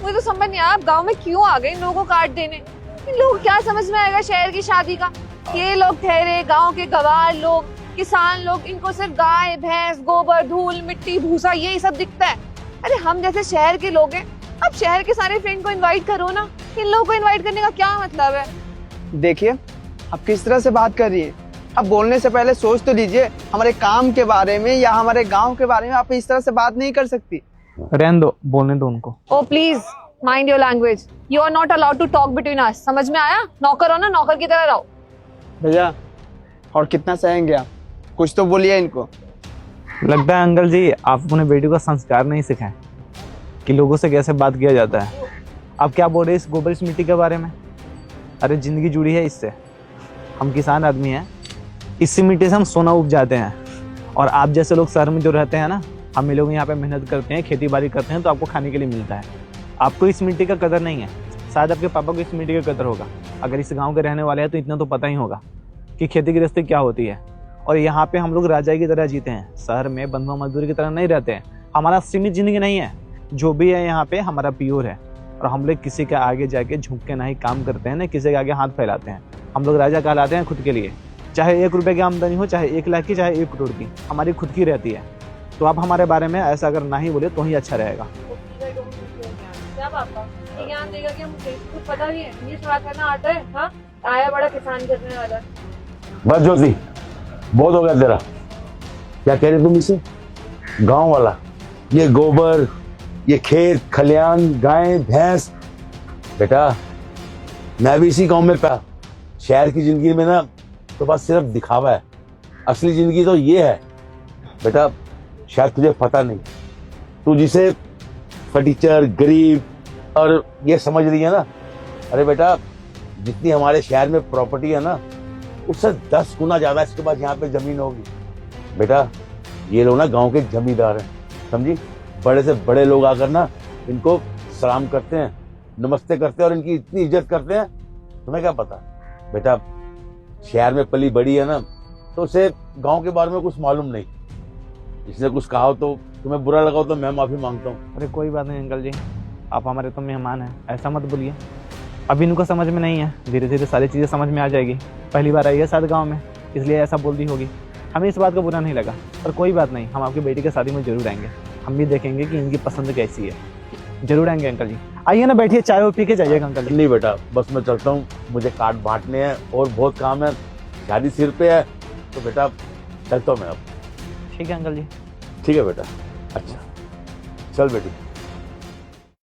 मुझे तो समझ नहीं आया, आप गांव में क्यों आ गए इन लोगों को काट देने? इन लोगों को क्या समझ में आएगा शहर की शादी का? ये लोग ठहरे गांव के गवार लोग, किसान लोग, इनको सिर्फ गाय भैंस गोबर धूल मिट्टी भूसा यही सब दिखता है। अरे हम जैसे शहर के लोग हैं, अब शहर के सारे फ्रेंड को इनवाइट करो ना। इन लोगों को इनवाइट करने का क्या मतलब है? देखिए आप किस तरह से बात कर रही है। अब बोलने से पहले सोच तो लीजिए, हमारे काम के बारे में या हमारे गांव के बारे में आप इस तरह से बात नहीं कर सकती। रहने दो, बोलने दो उनको। Oh please mind your language, you are not allowed to talk between us. समझ में आया? नौकर हो ना, नौकर की तरह रहो। भैया और कितना सहेंगे आप, कुछ तो बोलिए इनको। लगता है अंकल जी आप अपने बेटी को संस्कार नहीं सिखाए कि लोगों से कैसे बात किया जाता है। आप क्या बोल रहे हैं इस गोबर इस मिट्टी के बारे में? अरे जिंदगी जुड़ी है इससे। हम किसान आदमी हैं, इसी मिट्टी से हम सोना उपजाते हैं। और आप जैसे लोग शहर में जो रहते हैं ना, हम लोग यहाँ पे मेहनत करते हैं, खेती बाड़ी करते हैं, तो आपको खाने के लिए मिलता है। आपको इस मिट्टी का कदर नहीं है। शायद आपके पापा को इस मिट्टी का कदर होगा। अगर इस गाँव के रहने वाले हैं तो इतना तो पता ही होगा कि खेती गृहस्थी क्या होती है। और यहाँ पे हम लोग राजा की तरह जीते हैं। शहर में बंधुआ मजदूर की तरह नहीं रहते हैं। हमारा सीमित जिंदगी नहीं है। जो भी है यहाँ पे हमारा प्योर है। और हम लोग किसी के आगे जाके झुक के नहीं काम करते हैं, ना किसी के आगे हाथ फैलाते हैं। हम लोग राजा कहलाते हैं खुद के लिए। चाहे 1 रुपए की आमदनी हो, चाहे 1 लाख की, चाहे 1 करोड़ की, हमारी खुद की रहती है। तो आप हमारे बारे में ऐसा अगर नहीं बोले तो ही अच्छा रहेगा। क्या पापा ये ज्ञान देगा कि हम कुछ पता नहीं है, ये बात करना आता है? हाँ, आया बड़ा किसान करने वाला। बस ज्योति, बहुत हो गया तेरा। क्या कह रहे तुम इसे? गांव वाला, ये गोबर, ये खेत खलियान, गाय भैंस। बेटा मैं भी इसी गांव में पैदा। शहर की जिंदगी में ना तो बस सिर्फ दिखावा है, असली जिंदगी तो ये है। बेटा शायद तुझे पता नहीं, तू जिसे फटीचर गरीब और ये समझ रही है ना, अरे बेटा जितनी हमारे शहर में प्रॉपर्टी है ना, उससे 10 गुना ज्यादा इसके पास यहाँ पे जमीन होगी। बेटा ये लोग ना गांव के जमींदार हैं, समझी? बड़े से बड़े लोग आकर ना इनको सलाम करते हैं, नमस्ते करते हैं और इनकी इतनी इज्जत करते हैं। तुम्हें क्या पता? बेटा शहर में पली बड़ी है ना, तो उसे गांव के बारे में कुछ मालूम नहीं। इसने कुछ कहा हो तो तुम्हें बुरा लगा हो तो मैं माफी मांगता हूँ। अरे कोई बात नहीं अंकल जी, आप हमारे तो मेहमान हैं, ऐसा मत बोलिए। अभी इनको समझ में नहीं है, धीरे धीरे सारी चीज़ें समझ में आ जाएगी। पहली बार आई है शायद गाँव में, इसलिए ऐसा बोल दी होगी। हमें इस बात का बुरा नहीं लगा, पर कोई बात नहीं, हम आपकी बेटी के शादी में जरूर आएंगे। हम भी देखेंगे कि इनकी पसंद कैसी है। जरूर आएंगे अंकल जी। आइए ना, बैठिए, चाय वो पी के जाइएगा अंकल जी। नहीं बेटा, बस मैं चलता हूँ, मुझे कार्ड बांटने हैं और बहुत काम है, शादी सिर पे है, तो बेटा चलता हूँ मैं अब। ठीक है अंकल जी। ठीक है बेटा, अच्छा चल बेटी।